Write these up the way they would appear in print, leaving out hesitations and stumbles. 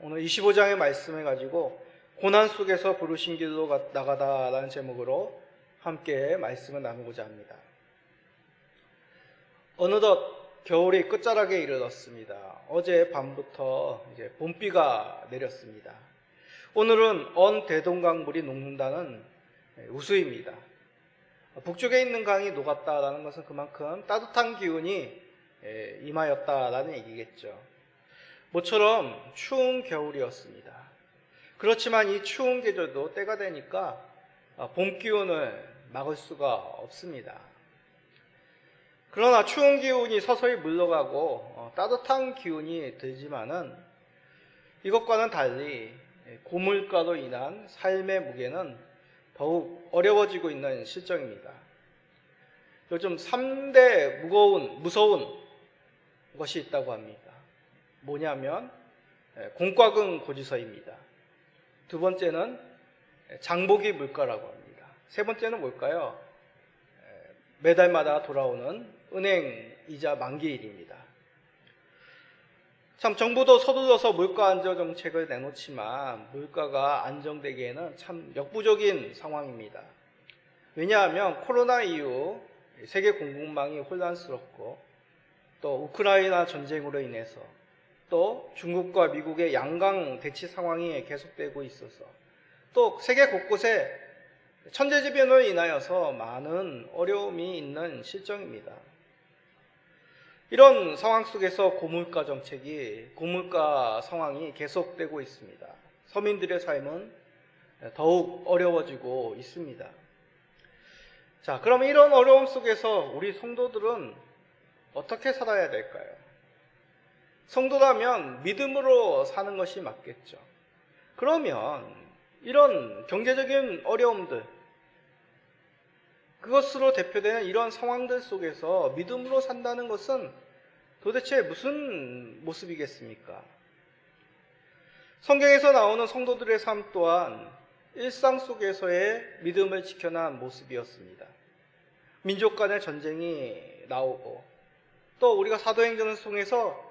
오늘 25장의 말씀을 가지고 고난 속에서 부르신 길로 나가다라는 제목으로 함께 말씀을 나누고자 합니다. 어느덧 겨울이 끝자락에 이르렀습니다. 어제 밤부터 이제 봄비가 내렸습니다. 오늘은 대동강물이 녹는다는 우수입니다. 북쪽에 있는 강이 녹았다라는 것은 그만큼 따뜻한 기운이 임하였다라는 얘기겠죠. 모처럼 추운 겨울이었습니다. 그렇지만 이 추운 계절도 때가 되니까 봄 기운을 막을 수가 없습니다. 그러나 추운 기운이 서서히 물러가고 따뜻한 기운이 들지만은 이것과는 달리 고물가로 인한 삶의 무게는 더욱 어려워지고 있는 실정입니다. 요즘 3대 무서운 것이 있다고 합니다. 뭐냐면 공과금 고지서입니다. 두 번째는 장보기 물가라고 합니다. 세 번째는 뭘까요? 매달마다 돌아오는 은행 이자 만기일입니다. 참 정부도 서둘러서 물가 안정 정책을 내놓지만 물가가 안정되기에는 참 역부족인 상황입니다. 왜냐하면 코로나 이후 세계 공급망이 혼란스럽고 또 우크라이나 전쟁으로 인해서 또 중국과 미국의 양강 대치 상황이 계속되고 있어서 또 세계 곳곳에 천재지변으로 인하여서 많은 어려움이 있는 실정입니다. 이런 상황 속에서 고물가 상황이 계속되고 있습니다. 서민들의 삶은 더욱 어려워지고 있습니다. 자, 그럼 이런 어려움 속에서 우리 성도들은 어떻게 살아야 될까요? 성도라면 믿음으로 사는 것이 맞겠죠. 그러면 이런 경제적인 어려움들, 그것으로 대표되는 이런 상황들 속에서 믿음으로 산다는 것은 도대체 무슨 모습이겠습니까? 성경에서 나오는 성도들의 삶 또한 일상 속에서의 믿음을 지켜난 모습이었습니다. 민족 간의 전쟁이 나오고 또 우리가 사도행전을 통해서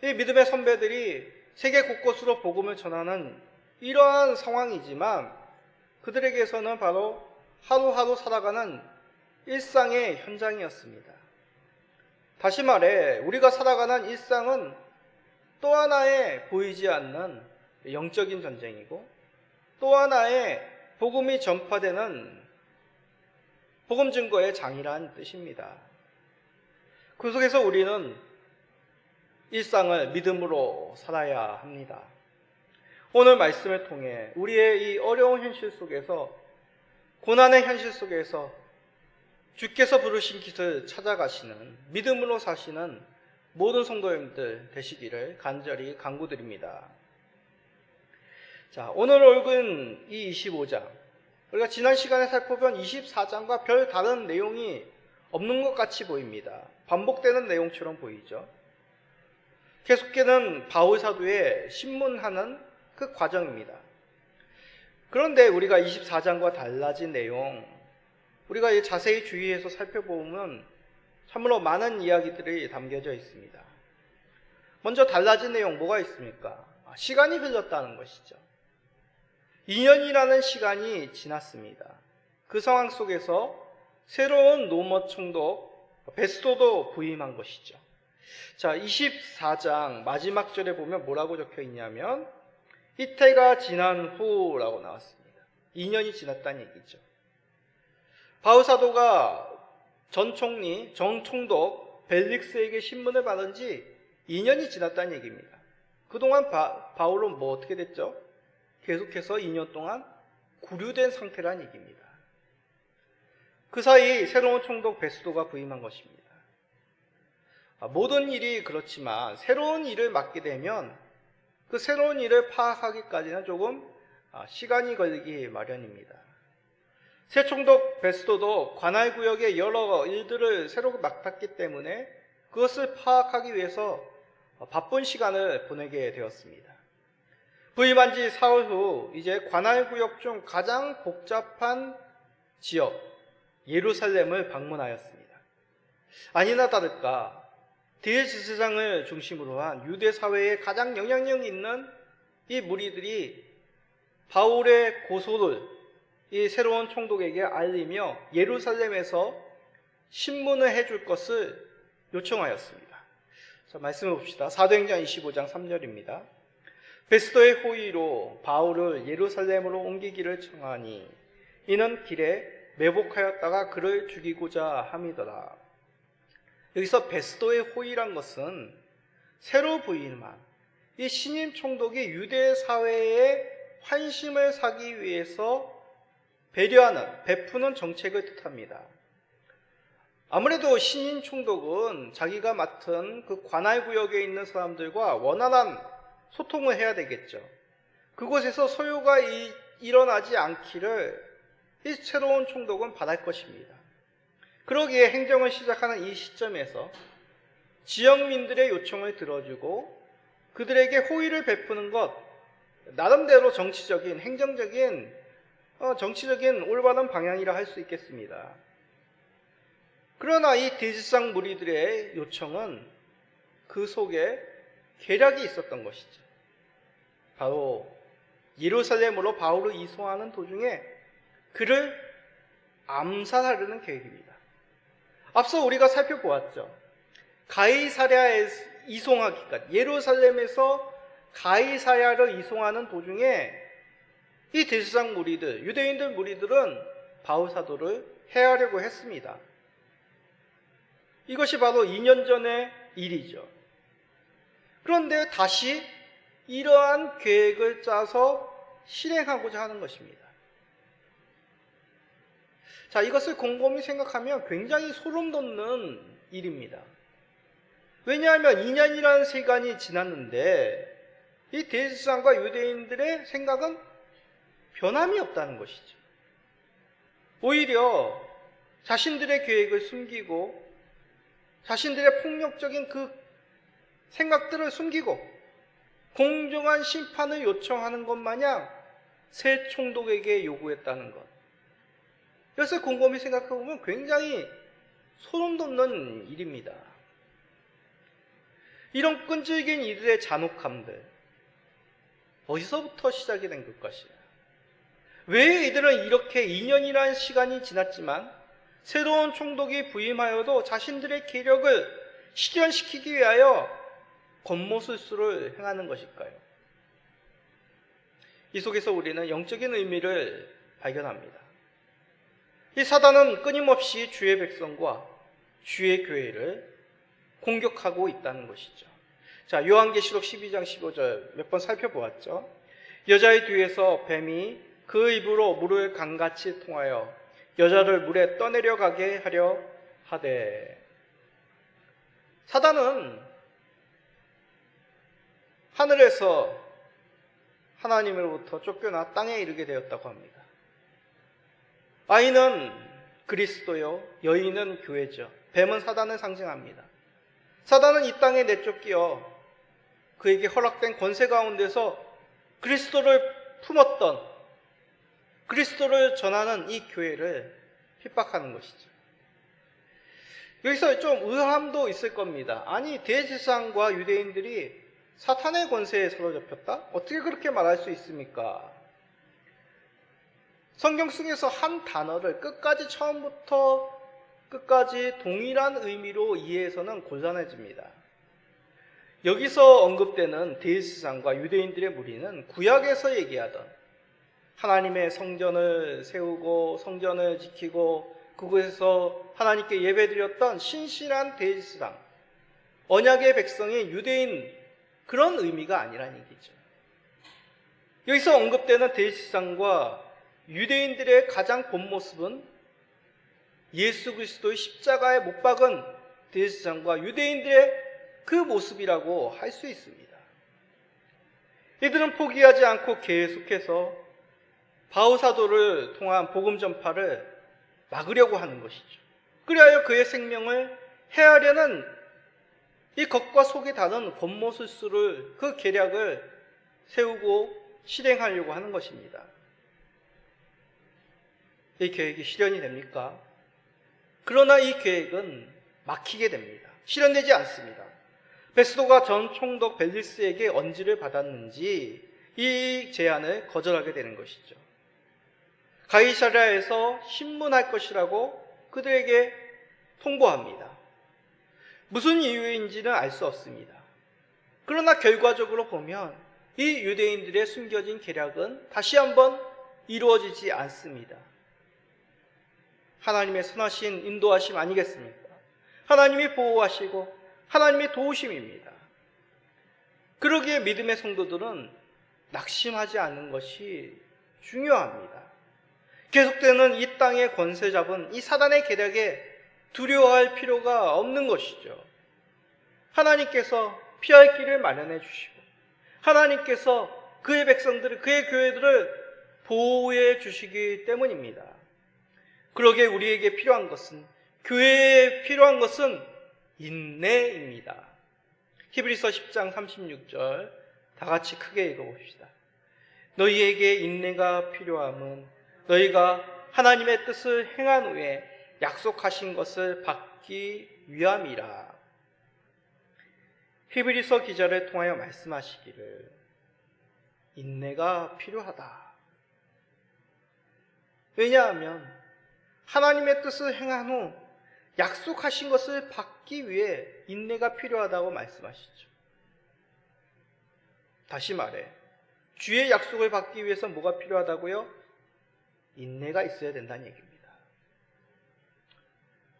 이 믿음의 선배들이 세계 곳곳으로 복음을 전하는 이러한 상황이지만 그들에게서는 바로 하루하루 살아가는 일상의 현장이었습니다. 다시 말해 우리가 살아가는 일상은 또 하나의 보이지 않는 영적인 전쟁이고 또 하나의 복음이 전파되는 복음 증거의 장이라는 뜻입니다. 그 속에서 우리는 일상을 믿음으로 살아야 합니다. 오늘 말씀을 통해 우리의 이 어려운 현실 속에서 고난의 현실 속에서 주께서 부르신 길을 찾아가시는 믿음으로 사시는 모든 성도님들 되시기를 간절히 간구드립니다. 자, 오늘 읽은 이 25장, 우리가 지난 시간에 살펴본 24장과 별 다른 내용이 없는 것 같이 보입니다. 반복되는 내용처럼 보이죠. 계속되는 바울 사도의 신문하는 그 과정입니다. 그런데 우리가 24장과 달라진 내용, 우리가 자세히 주의해서 살펴보면 참으로 많은 이야기들이 담겨져 있습니다. 먼저 달라진 내용 뭐가 있습니까? 시간이 흘렀다는 것이죠. 2년이라는 시간이 지났습니다. 그 상황 속에서 새로운 로마 총독 베스토도 부임한 것이죠. 자, 24장 마지막 절에 보면 뭐라고 적혀 있냐면 이때가 지난 후라고 나왔습니다. 2년이 지났다는 얘기죠. 바울 사도가 전 총독 벨릭스에게 신문을 받은 지 2년이 지났다는 얘기입니다. 그동안 바울은 어떻게 됐죠? 계속해서 2년 동안 구류된 상태라는 얘기입니다. 그 사이 새로운 총독 베스도가 부임한 것입니다. 모든 일이 그렇지만 새로운 일을 맡게 되면 그 새로운 일을 파악하기까지는 조금 시간이 걸리기 마련입니다. 새 총독 베스도도 관할 구역의 여러 일들을 새로 맡았기 때문에 그것을 파악하기 위해서 바쁜 시간을 보내게 되었습니다. 부임한 지 사흘 후 이제 관할 구역 중 가장 복잡한 지역 예루살렘을 방문하였습니다. 아니나 다를까 대제사장을 중심으로 한 유대 사회에 가장 영향력 있는 이 무리들이 바울의 고소를 이 새로운 총독에게 알리며 예루살렘에서 신문을 해줄 것을 요청하였습니다. 자, 말씀해 봅시다. 사도행전 25장 3절입니다. 베스도의 호의로 바울을 예루살렘으로 옮기기를 청하니 이는 길에 매복하였다가 그를 죽이고자 함이더라. 여기서 베스도의 호의란 것은 새로 부임한 이 신임 총독이 유대 사회에 환심을 사기 위해서 배려하는, 베푸는 정책을 뜻합니다. 아무래도 신임 총독은 자기가 맡은 그 관할 구역에 있는 사람들과 원활한 소통을 해야 되겠죠. 그곳에서 소요가 일어나지 않기를 이 새로운 총독은 바랄 것입니다. 그러기에 행정을 시작하는 이 시점에서 지역민들의 요청을 들어주고 그들에게 호의를 베푸는 것, 나름대로 정치적인, 행정적인, 정치적인 올바른 방향이라 할 수 있겠습니다. 그러나 이 대지상 무리들의 요청은 그 속에 계략이 있었던 것이죠. 바로 예루살렘으로 바울을 이송하는 도중에 그를 암살하려는 계획입니다. 앞서 우리가 살펴보았죠. 가이사랴에 이송하기까지, 예루살렘에서 가이사랴를 이송하는 도중에 이 대지상 무리들, 유대인들 무리들은 바울 사도를 해하려고 했습니다. 이것이 바로 2년 전의 일이죠. 그런데 다시 이러한 계획을 짜서 실행하고자 하는 것입니다. 자, 이것을 곰곰이 생각하면 굉장히 소름 돋는 일입니다. 왜냐하면 2년이라는 시간이 지났는데 이 대지상과 유대인들의 생각은 변함이 없다는 것이죠. 오히려 자신들의 계획을 숨기고 자신들의 폭력적인 그 생각들을 숨기고 공정한 심판을 요청하는 것 마냥 새 총독에게 요구했다는 것. 그래서 곰곰이 생각해보면 굉장히 소름 돋는 일입니다. 이런 끈질긴 이들의 잔혹함들, 어디서부터 시작이 된 것일까요? 왜 이들은 이렇게 2년이라는 시간이 지났지만 새로운 총독이 부임하여도 자신들의 계력을 실현시키기 위하여 겉모술수를 행하는 것일까요? 이 속에서 우리는 영적인 의미를 발견합니다. 이 사단은 끊임없이 주의 백성과 주의 교회를 공격하고 있다는 것이죠. 자, 요한계시록 12장 15절 몇 번 살펴보았죠. 여자의 뒤에서 뱀이 그 입으로 물을 강같이 통하여 여자를 물에 떠내려가게 하려 하되. 사단은 하늘에서 하나님으로부터 쫓겨나 땅에 이르게 되었다고 합니다. 아이는 그리스도요, 여인은 교회죠. 뱀은 사단을 상징합니다. 사단은 이 땅에 내쫓겨 그에게 허락된 권세 가운데서 그리스도를 품었던, 그리스도를 전하는 이 교회를 핍박하는 것이죠. 여기서 좀 의아함도 있을 겁니다. 아니, 대제사장과 유대인들이 사탄의 권세에 사로잡혔다? 어떻게 그렇게 말할 수 있습니까? 성경 속에서 한 단어를 끝까지 처음부터 끝까지 동일한 의미로 이해해서는 곤란해집니다. 여기서 언급되는 대제사장과 유대인들의 무리는 구약에서 얘기하던 하나님의 성전을 세우고 성전을 지키고 그곳에서 하나님께 예배드렸던 신실한 대제사장, 언약의 백성인 유대인, 그런 의미가 아니라는 얘기죠. 여기서 언급되는 대제사장과 유대인들의 가장 본 모습은 예수 그리스도의 십자가에 못 박은 대제사장과 유대인들의 그 모습이라고 할 수 있습니다. 이들은 포기하지 않고 계속해서 바울 사도를 통한 복음 전파를 막으려고 하는 것이죠. 그리하여 그의 생명을 해하려는 이 겉과 속이 다른 겉모술수를, 그 계략을 세우고 실행하려고 하는 것입니다. 이 계획이 실현이 됩니까? 그러나 이 계획은 막히게 됩니다. 실현되지 않습니다. 베스도가 전 총독 벨리스에게 언지를 받았는지 이 제안을 거절하게 되는 것이죠. 가이사랴에서 신문할 것이라고 그들에게 통보합니다. 무슨 이유인지는 알 수 없습니다. 그러나 결과적으로 보면 이 유대인들의 숨겨진 계략은 다시 한번 이루어지지 않습니다. 하나님의 선하신 인도하심 아니겠습니까? 하나님이 보호하시고 하나님의 도우심입니다. 그러기에 믿음의 성도들은 낙심하지 않는 것이 중요합니다. 계속되는 이 땅의 권세 잡은 이 사단의 계략에 두려워할 필요가 없는 것이죠. 하나님께서 피할 길을 마련해 주시고 하나님께서 그의 백성들을, 그의 교회들을 보호해 주시기 때문입니다. 그러기에 우리에게 필요한 것은, 교회에 필요한 것은 인내입니다. 히브리서 10장 36절 다 같이 크게 읽어봅시다. 너희에게 인내가 필요함은 너희가 하나님의 뜻을 행한 후에 약속하신 것을 받기 위함이라. 히브리서 기자를 통하여 말씀하시기를 인내가 필요하다. 왜냐하면 하나님의 뜻을 행한 후 약속하신 것을 받기 위해 인내가 필요하다고 말씀하시죠. 다시 말해, 주의 약속을 받기 위해서 뭐가 필요하다고요? 인내가 있어야 된다는 얘기입니다.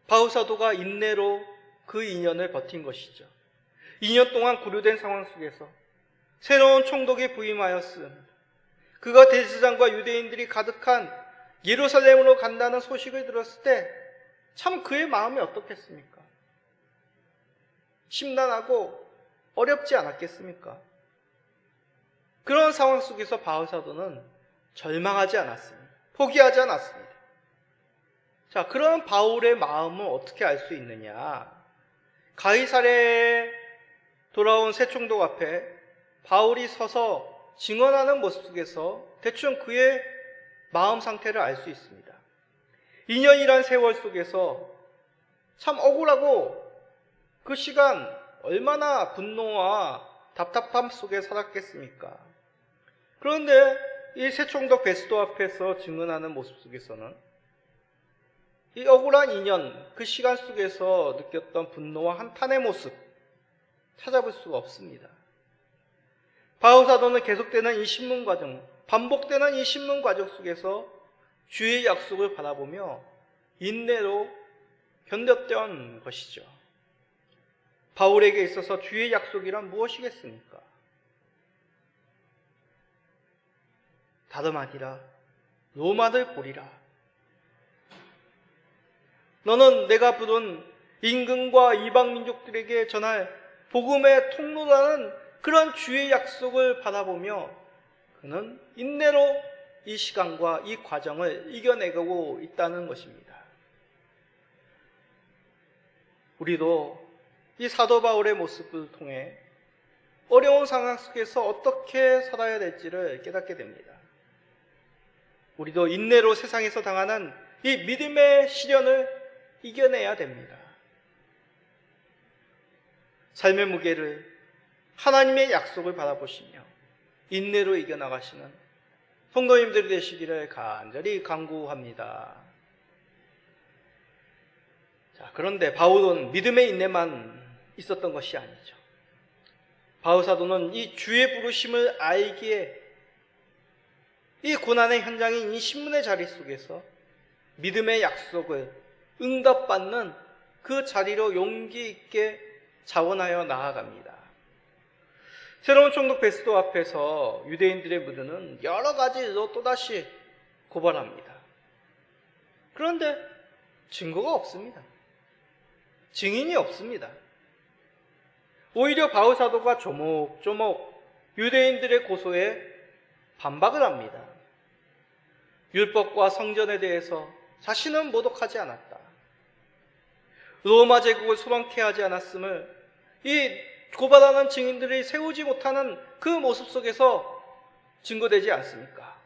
바울 사도가 인내로 그 2년을 버틴 것이죠. 2년 동안 고려된 상황 속에서 새로운 총독이 부임하였습니다. 그가 대제사장과 유대인들이 가득한 예루살렘으로 간다는 소식을 들었을 때 참 그의 마음이 어떻겠습니까? 심란하고 어렵지 않았겠습니까? 그런 상황 속에서 바울 사도는 절망하지 않았습니다. 포기하지 않았습니다. 자, 그런 바울의 마음을 어떻게 알 수 있느냐? 가이사랴에 돌아온 새 총독 앞에 바울이 서서 증언하는 모습 속에서 대충 그의 마음 상태를 알 수 있습니다. 2년이란 세월 속에서 참 억울하고 그 시간 얼마나 분노와 답답함 속에 살았겠습니까? 그런데 이 새 총독 베스도 앞에서 증언하는 모습 속에서는 이 억울한 2년, 그 시간 속에서 느꼈던 분노와 한탄의 모습 찾아볼 수가 없습니다. 바울 사도는 계속되는 이 신문 과정, 반복되는 이 신문 과정 속에서 주의 약속을 바라보며 인내로 견뎠던 것이죠. 바울에게 있어서 주의 약속이란 무엇이겠습니까? 다름 아니라 로마를 보리라. 너는 내가 부른 임금과 이방 민족들에게 전할 복음의 통로라는 그런 주의 약속을 바라보며 그는 인내로 이 시간과 이 과정을 이겨내고 있다는 것입니다. 우리도 이 사도 바울의 모습을 통해 어려운 상황 속에서 어떻게 살아야 될지를 깨닫게 됩니다. 우리도 인내로 세상에서 당하는 이 믿음의 시련을 이겨내야 됩니다. 삶의 무게를 하나님의 약속을 바라보시며 인내로 이겨나가시는 성도님들이 되시기를 간절히 간구합니다. 자, 그런데 바울은 믿음의 인내만 있었던 것이 아니죠. 바울 사도는 이 주의 부르심을 알기에 이 고난의 현장인 이 신문의 자리 속에서 믿음의 약속을 응답받는 그 자리로 용기 있게 자원하여 나아갑니다. 새로운 총독 베스도 앞에서 유대인들의 무드는 여러 가지로 또다시 고발합니다. 그런데 증거가 없습니다. 증인이 없습니다. 오히려 바울 사도가 조목조목 유대인들의 고소에 반박을 합니다. 율법과 성전에 대해서 자신은 모독하지 않았다. 로마 제국을 소란케 하지 않았음을 이 고발하는 증인들이 세우지 못하는 그 모습 속에서 증거되지 않습니까?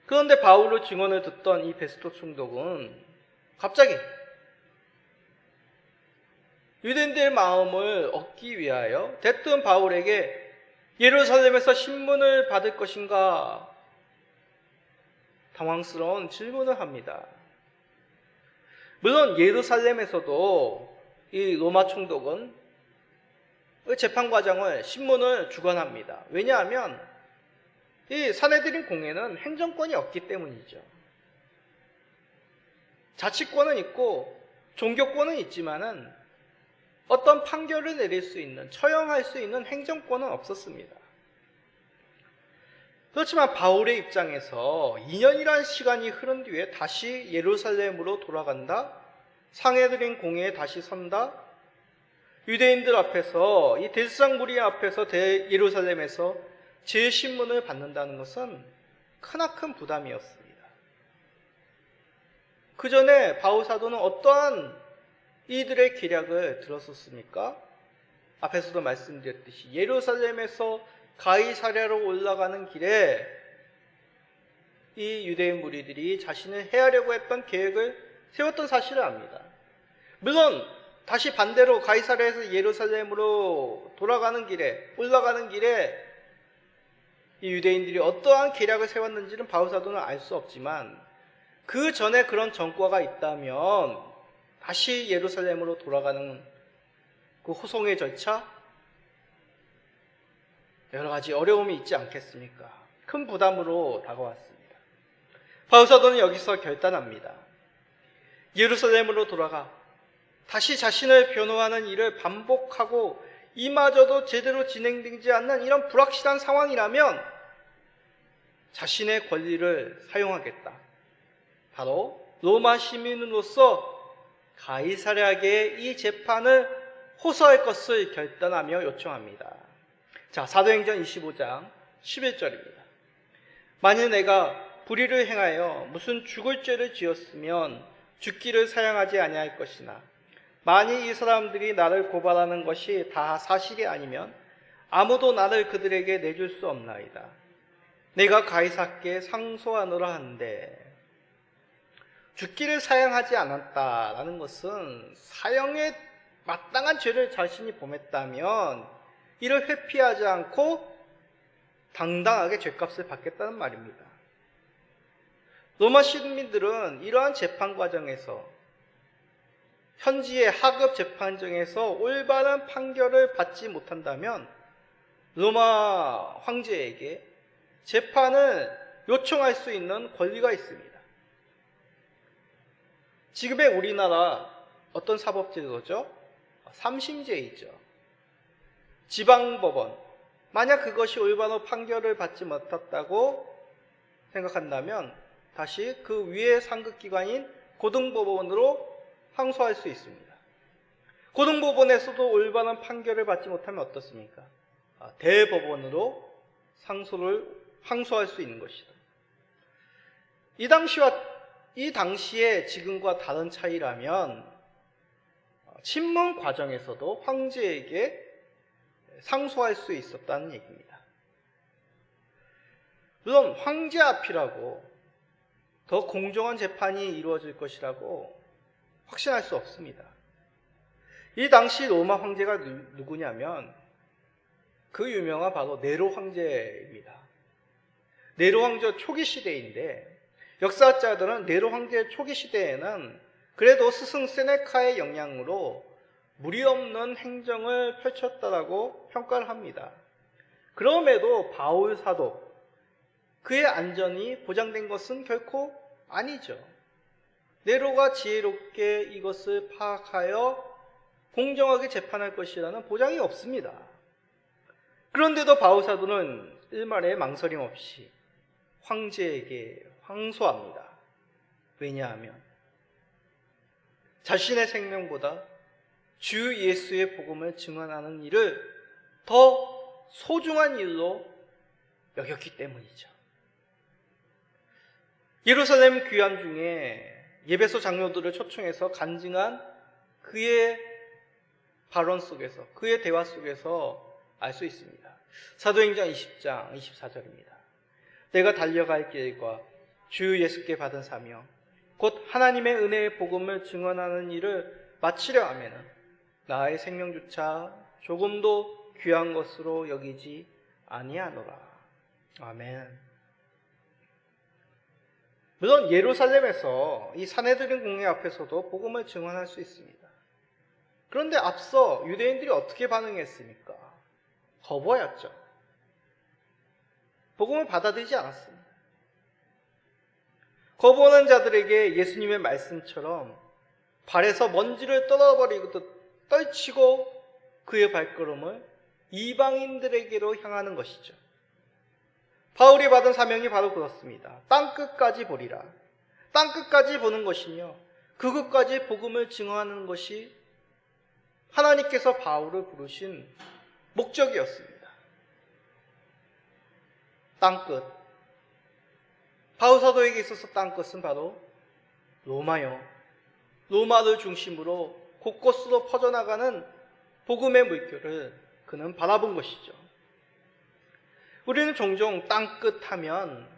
그런데 바울의 증언을 듣던 이 베스도 총독은 갑자기 유대인들의 마음을 얻기 위하여 대뜸 바울에게 예루살렘에서 신문을 받을 것인가? 당황스러운 질문을 합니다. 물론 예루살렘에서도 이 로마 총독은 재판 과정을 신문을 주관합니다. 왜냐하면 이 사내들인 공회는 행정권이 없기 때문이죠. 자치권은 있고 종교권은 있지만은 어떤 판결을 내릴 수 있는, 처형할 수 있는 행정권은 없었습니다. 그렇지만 바울의 입장에서 2년이라는 시간이 흐른 뒤에 다시 예루살렘으로 돌아간다, 상해드린 공회에 다시 선다, 유대인들 앞에서, 이 대제사장 무리 앞에서 예루살렘에서 제신문을 받는다는 것은 크나큰 부담이었습니다. 그 전에 바울 사도는 어떠한 이들의 기략을 들었었습니까? 앞에서도 말씀드렸듯이 예루살렘에서 가이사랴로 올라가는 길에 이 유대인 무리들이 자신을 해하려고 했던 계획을 세웠던 사실을 압니다. 물론 다시 반대로 가이사랴에서 예루살렘으로 올라가는 길에 이 유대인들이 어떠한 계략을 세웠는지는 바울 사도는 알 수 없지만 그 전에 그런 전과가 있다면 다시 예루살렘으로 돌아가는 그 호송의 절차, 여러 가지 어려움이 있지 않겠습니까? 큰 부담으로 다가왔습니다. 바울 사도는 여기서 결단합니다. 예루살렘으로 돌아가 다시 자신을 변호하는 일을 반복하고 이마저도 제대로 진행되지 않는 이런 불확실한 상황이라면 자신의 권리를 사용하겠다. 바로 로마 시민으로서 가이사랴에게 이 재판을 호소할 것을 결단하며 요청합니다. 자, 사도행전 25장 11절입니다. 만일 내가 불의를 행하여 무슨 죽을 죄를 지었으면 죽기를 사양하지 아니할 것이나 만일 이 사람들이 나를 고발하는 것이 다 사실이 아니면 아무도 나를 그들에게 내줄 수 없나이다. 내가 가이사께 상소하노라 하는데 죽기를 사양하지 않았다라는 것은 사형에 마땅한 죄를 자신이 범했다면 이를 회피하지 않고 당당하게 죄값을 받겠다는 말입니다. 로마 시민들은 이러한 재판 과정에서 현지의 하급 재판정에서 올바른 판결을 받지 못한다면 로마 황제에게 재판을 요청할 수 있는 권리가 있습니다. 지금의 우리나라 어떤 사법제도죠? 삼심제이죠. 지방법원, 만약 그것이 올바른 판결을 받지 못했다고 생각한다면 다시 그 위의 상급기관인 고등법원으로 항소할 수 있습니다. 고등법원에서도 올바른 판결을 받지 못하면 어떻습니까? 대법원으로 항소할 수 있는 것이다. 이 당시에 지금과 다른 차이라면 친문 과정에서도 황제에게 상소할 수 있었다는 얘기입니다. 물론 황제 앞이라고 더 공정한 재판이 이루어질 것이라고 확신할 수 없습니다. 이 당시 로마 황제가 누구냐면 그 유명한 바로 네로 황제입니다. 네로 황제 초기 시대인데 역사학자들은 네로 황제 초기 시대에는 그래도 스승 세네카의 영향으로 무리 없는 행정을 펼쳤다라고 평가를 합니다. 그럼에도 바울 사도 그의 안전이 보장된 것은 결코 아니죠. 네로가 지혜롭게 이것을 파악하여 공정하게 재판할 것이라는 보장이 없습니다. 그런데도 바울 사도는 일말의 망설임 없이 황제에게 항소합니다. 왜냐하면 자신의 생명보다 주 예수의 복음을 증언하는 일을 더 소중한 일로 여겼기 때문이죠. 예루살렘 귀환 중에 예배소 장로들을 초청해서 간증한 그의 발언 속에서, 그의 대화 속에서 알 수 있습니다. 사도행전 20장 24절입니다. 내가 달려갈 길과 주 예수께 받은 사명 곧 하나님의 은혜의 복음을 증언하는 일을 마치려 하면은 나의 생명조차 조금도 귀한 것으로 여기지 아니하노라. 아멘. 물론 예루살렘에서 이 산헤드린 공회 앞에서도 복음을 증언할 수 있습니다. 그런데 앞서 유대인들이 어떻게 반응했습니까? 거부하였죠. 복음을 받아들이지 않았습니다. 거부하는 자들에게 예수님의 말씀처럼 발에서 먼지를 떨어버리듯 떨치고 그의 발걸음을 이방인들에게로 향하는 것이죠. 바울이 받은 사명이 바로 그렇습니다. 땅끝까지 보리라. 땅끝까지 보는 것이며 그곳까지 복음을 증언하는 것이 하나님께서 바울을 부르신 목적이었습니다. 땅끝. 바울 사도에게 있어서 땅끝은 바로 로마요. 로마를 중심으로 곳곳으로 퍼져나가는 복음의 물결을 그는 바라본 것이죠. 우리는 종종 땅끝 하면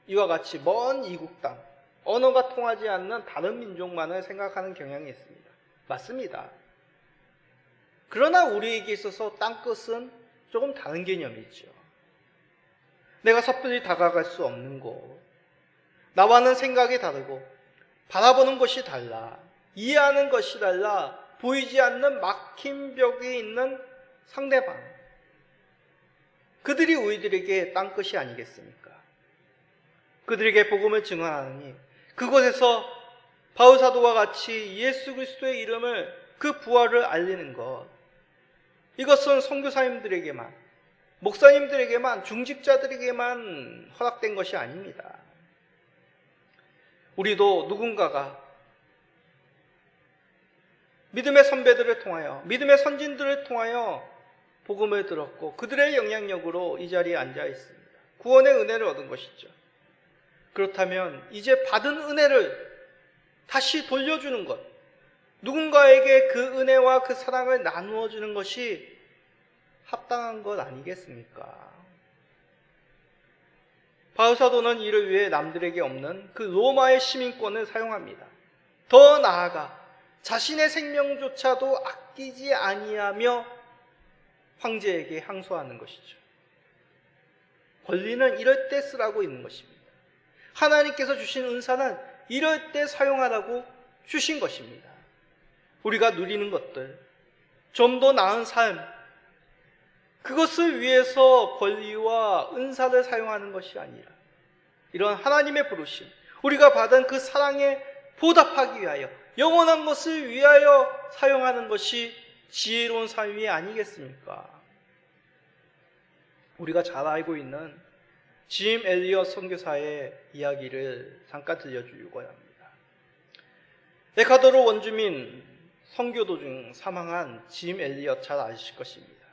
이와 같이 먼 이국 땅, 언어가 통하지 않는 다른 민족만을 생각하는 경향이 있습니다. 맞습니다. 그러나 우리에게 있어서 땅끝은 조금 다른 개념이죠. 내가 섣불리 다가갈 수 없는 곳, 나와는 생각이 다르고 바라보는 것이 달라, 이해하는 것이 달라, 보이지 않는 막힌 벽에 있는 상대방, 그들이 우리들에게 땅끝이 아니겠습니까? 그들에게 복음을 증언하느니 그곳에서 바울 사도와 같이 예수 그리스도의 이름을, 그 부활을 알리는 것, 이것은 선교사님들에게만, 목사님들에게만, 중직자들에게만 허락된 것이 아닙니다. 우리도 누군가가 믿음의 선배들을 통하여, 믿음의 선진들을 통하여 복음을 들었고 그들의 영향력으로 이 자리에 앉아 있습니다. 구원의 은혜를 얻은 것이죠. 그렇다면 이제 받은 은혜를 다시 돌려주는 것, 누군가에게 그 은혜와 그 사랑을 나누어 주는 것이 합당한 것 아니겠습니까? 바울 사도는 이를 위해 남들에게 없는 그 로마의 시민권을 사용합니다. 더 나아가 자신의 생명조차도 아끼지 아니하며 황제에게 항소하는 것이죠. 권리는 이럴 때 쓰라고 있는 것입니다. 하나님께서 주신 은사는 이럴 때 사용하라고 주신 것입니다. 우리가 누리는 것들, 좀 더 나은 삶, 그것을 위해서 권리와 은사를 사용하는 것이 아니라 이런 하나님의 부르심, 우리가 받은 그 사랑에 보답하기 위하여, 영원한 것을 위하여 사용하는 것이 지혜로운 삶이 아니겠습니까? 우리가 잘 알고 있는 짐 엘리엇 선교사의 이야기를 잠깐 들려주려고 합니다. 에콰도르 원주민 선교 도중 사망한 짐 엘리엇 잘 아실 것입니다.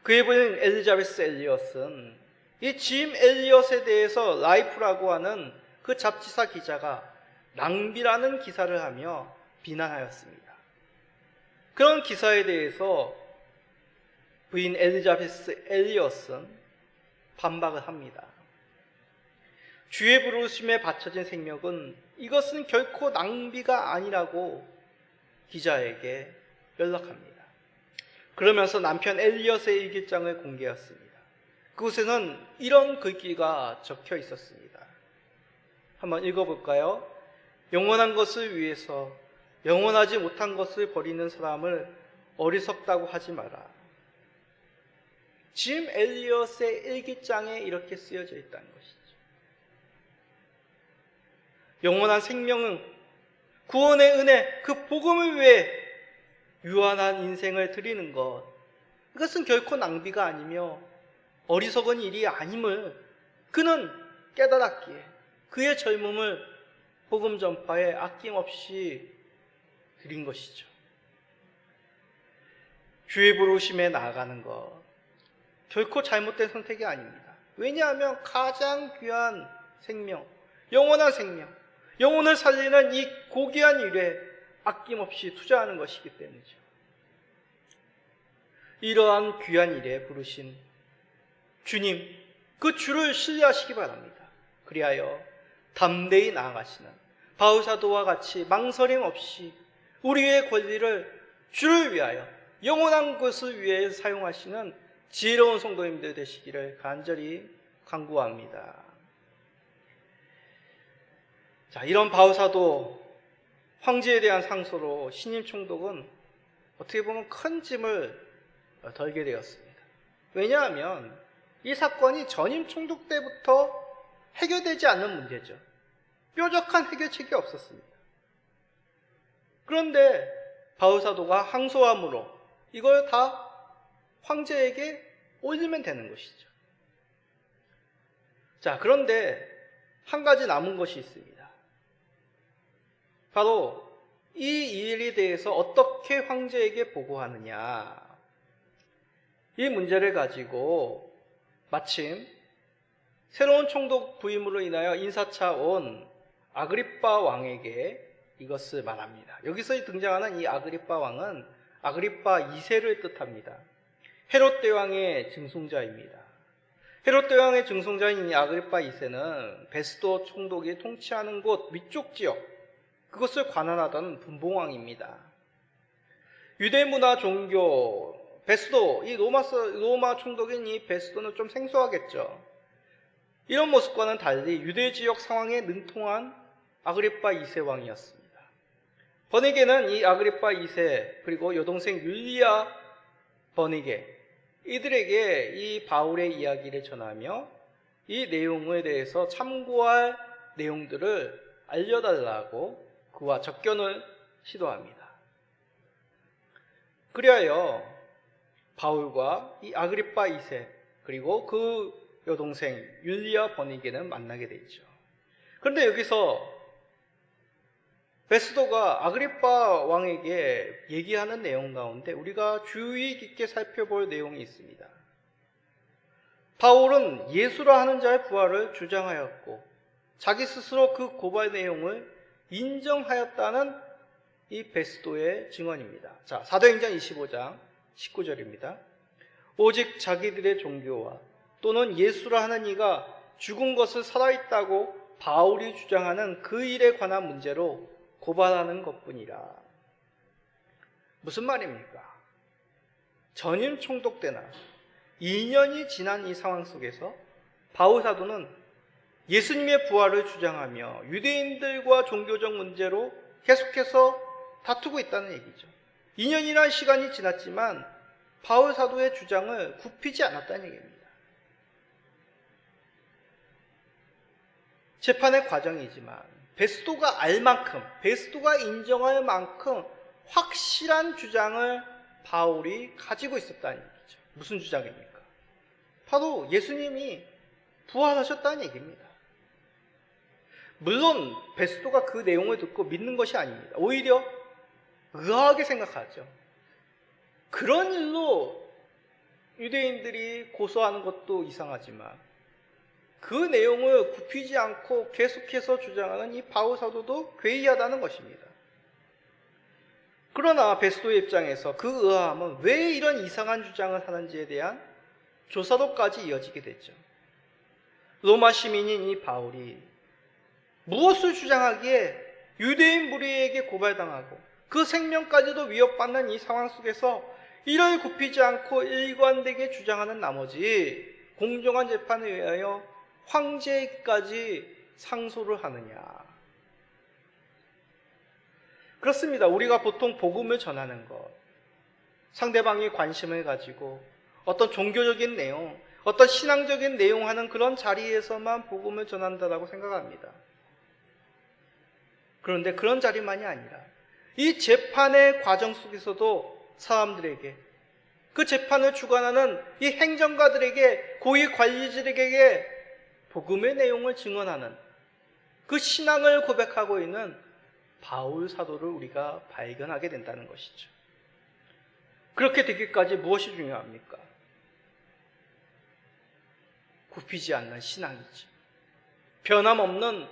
그의 부인 엘리자베스 엘리엇은 이 짐 엘리엇에 대해서 라이프라고 하는 그 잡지사 기자가 낭비라는 기사를 하며 비난하였습니다. 그런 기사에 대해서 부인 엘리자베스 엘리엇은 반박을 합니다. 주의 부르심에 바쳐진 생명은 이것은 결코 낭비가 아니라고 기자에게 연락합니다. 그러면서 남편 엘리엇의 일기장을 공개했습니다. 그곳에는 이런 글귀가 적혀 있었습니다. 한번 읽어볼까요? 영원한 것을 위해서 영원하지 못한 것을 버리는 사람을 어리석다고 하지 마라. 짐 엘리엇의 일기장에 이렇게 쓰여져 있다는 것이죠. 영원한 생명은, 구원의 은혜, 그 복음을 위해 유한한 인생을 드리는 것, 이것은 결코 낭비가 아니며 어리석은 일이 아님을 그는 깨달았기에 그의 젊음을 복음 전파에 아낌없이 드린 것이죠. 주의 부르심에 나아가는 것, 결코 잘못된 선택이 아닙니다. 왜냐하면 가장 귀한 생명, 영원한 생명, 영혼을 살리는 이 고귀한 일에 아낌없이 투자하는 것이기 때문이죠. 이러한 귀한 일에 부르신 주님, 그 주를 신뢰하시기 바랍니다. 그리하여 담대히 나아가시는 바울 사도와 같이 망설임 없이 우리의 권리를 주를 위하여, 영원한 것을 위해 사용하시는 지혜로운 성도님들 되시기를 간절히 간구합니다. 자, 이런 바울사도 황제에 대한 상소로 신임 총독은 어떻게 보면 큰 짐을 덜게 되었습니다. 왜냐하면 이 사건이 전임 총독 때부터 해결되지 않는 문제죠. 뾰족한 해결책이 없었습니다. 그런데 바울사도가 항소함으로 이걸 다 황제에게 올리면 되는 것이죠. 자, 그런데 한 가지 남은 것이 있습니다. 바로 이 일에 대해서 어떻게 황제에게 보고하느냐. 이 문제를 가지고 마침 새로운 총독 부임으로 인하여 인사차 온 아그리빠 왕에게 이것을 말합니다. 여기서 등장하는 이 아그리빠 왕은 아그리빠 2세를 뜻합니다. 헤롯 대왕의 증손자입니다. 헤롯 대왕의 증손자인 이 아그리빠 2세는 베스도 총독이 통치하는 곳 위쪽 지역, 그것을 관할하던 분봉왕입니다. 유대 문화 종교 베스도, 이 로마 총독인 이 베스도는 좀 생소하겠죠. 이런 모습과는 달리 유대 지역 상황에 능통한 아그리빠 2세 왕이었습니다. 버니게는 이 아그리빠 2세 그리고 여동생 율리아 버니게 이들에게 이 바울의 이야기를 전하며 이 내용에 대해서 참고할 내용들을 알려달라고 그와 접견을 시도합니다. 그리하여 바울과 이 아그리빠 2세 그리고 그 여동생 율리아 버니게는 만나게 되죠. 그런데 여기서 베스도가 아그리빠 왕에게 얘기하는 내용 가운데 우리가 주의 깊게 살펴볼 내용이 있습니다. 바울은 예수라 하는 자의 부활을 주장하였고 자기 스스로 그 고발 내용을 인정하였다는 이 베스도의 증언입니다. 자, 사도행전 25장 19절입니다. 오직 자기들의 종교와 또는 예수라 하는 이가 죽은 것을 살아있다고 바울이 주장하는 그 일에 관한 문제로 고발하는 것뿐이라. 무슨 말입니까? 전임 총독 때나 2년이 지난 이 상황 속에서 바울 사도는 예수님의 부활을 주장하며 유대인들과 종교적 문제로 계속해서 다투고 있다는 얘기죠. 2년이라는 시간이 지났지만 바울 사도의 주장을 굽히지 않았다는 얘기입니다. 재판의 과정이지만 베스도가 알 만큼, 베스도가 인정할 만큼 확실한 주장을 바울이 가지고 있었다는 얘기죠. 무슨 주장입니까? 바로 예수님이 부활하셨다는 얘기입니다. 물론 베스도가 그 내용을 듣고 믿는 것이 아닙니다. 오히려 의아하게 생각하죠. 그런 일로 유대인들이 고소하는 것도 이상하지만 그 내용을 굽히지 않고 계속해서 주장하는 이 바울 사도도 괴이하다는 것입니다. 그러나 베스도의 입장에서 그 의아함은 왜 이런 이상한 주장을 하는지에 대한 조사로까지 이어지게 됐죠. 로마 시민인 이 바울이 무엇을 주장하기에 유대인 무리에게 고발당하고 그 생명까지도 위협받는 이 상황 속에서 이를 굽히지 않고 일관되게 주장하는 나머지 공정한 재판에 의하여 황제에게까지 상소를 하느냐. 그렇습니다. 우리가 보통 복음을 전하는 것, 상대방이 관심을 가지고 어떤 종교적인 내용, 어떤 신앙적인 내용 하는 그런 자리에서만 복음을 전한다라고 생각합니다. 그런데 그런 자리만이 아니라 이 재판의 과정 속에서도 사람들에게, 그 재판을 주관하는 이 행정가들에게, 고위 관리들에게 복음의 내용을 증언하는 그 신앙을 고백하고 있는 바울 사도를 우리가 발견하게 된다는 것이죠. 그렇게 되기까지 무엇이 중요합니까? 굽히지 않는 신앙이죠. 변함없는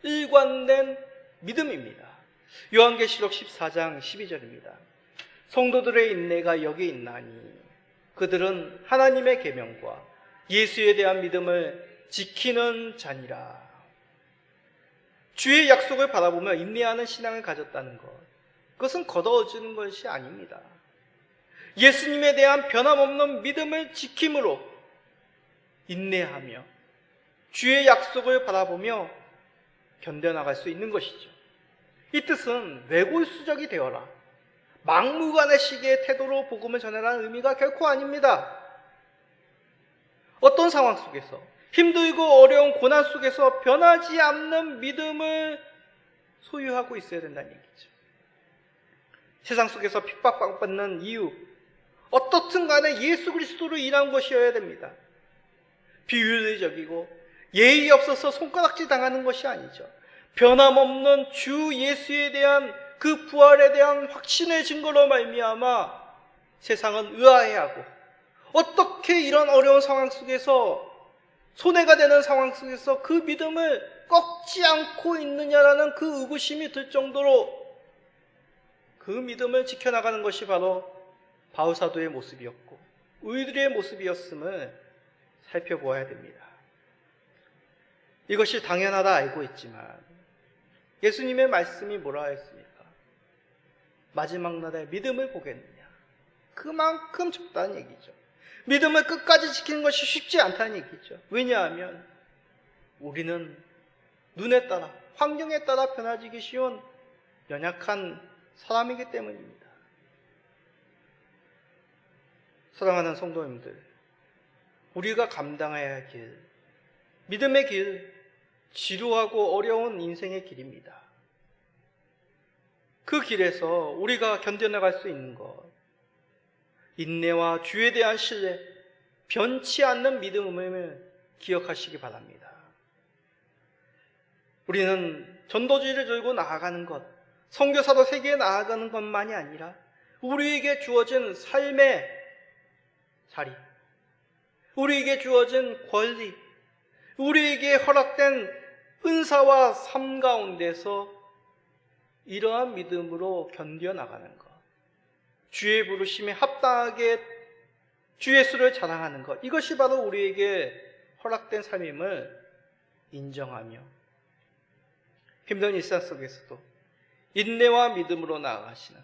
일관된 믿음입니다. 요한계시록 14장 12절입니다. 성도들의 인내가 여기 있나니 그들은 하나님의 계명과 예수에 대한 믿음을 지키는 자니라. 주의 약속을 바라보며 인내하는 신앙을 가졌다는 것, 그것은 걷어지는 것이 아닙니다. 예수님에 대한 변함없는 믿음을 지킴으로 인내하며 주의 약속을 바라보며 견뎌나갈 수 있는 것이죠. 이 뜻은 외골수적이 되어라, 막무가내식의 태도로 복음을 전하라는 의미가 결코 아닙니다. 어떤 상황 속에서, 힘들고 어려운 고난 속에서 변하지 않는 믿음을 소유하고 있어야 된다는 얘기죠. 세상 속에서 핍박받는 이유, 어떻든 간에 예수 그리스도로 일한 것이어야 됩니다. 비윤리적이고 예의 없어서 손가락질 당하는 것이 아니죠. 변함없는 주 예수에 대한 그 부활에 대한 확신의 증거로 말미암아 세상은 의아해하고, 어떻게 이런 어려운 상황 속에서, 손해가 되는 상황 속에서 그 믿음을 꺾지 않고 있느냐라는 그 의구심이 들 정도로 그 믿음을 지켜나가는 것이 바로 바울사도의 모습이었고 우리들의 모습이었음을 살펴보아야 됩니다. 이것이 당연하다 알고 있지만 예수님의 말씀이 뭐라 했습니까? 마지막 날에 믿음을 보겠느냐? 그만큼 좁다는 얘기죠. 믿음을 끝까지 지키는 것이 쉽지 않다는 얘기죠. 왜냐하면 우리는 눈에 따라, 환경에 따라 변화지기 쉬운 연약한 사람이기 때문입니다. 사랑하는 성도님들, 우리가 감당해야 할 길, 믿음의 길, 지루하고 어려운 인생의 길입니다. 그 길에서 우리가 견뎌나갈 수 있는 것, 인내와 주에 대한 신뢰, 변치 않는 믿음을 기억하시기 바랍니다. 우리는 전도지를 들고 나아가는 것, 선교사로 세계에 나아가는 것만이 아니라 우리에게 주어진 삶의 자리, 우리에게 주어진 권리, 우리에게 허락된 은사와 삶 가운데서 이러한 믿음으로 견뎌나가는 것, 주의 부르심에 합당하게 주 예수를 자랑하는 것, 이것이 바로 우리에게 허락된 삶임을 인정하며 힘든 일상 속에서도 인내와 믿음으로 나아가시는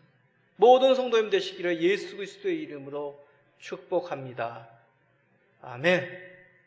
모든 성도님 되시기를 예수 그리스도의 이름으로 축복합니다. 아멘.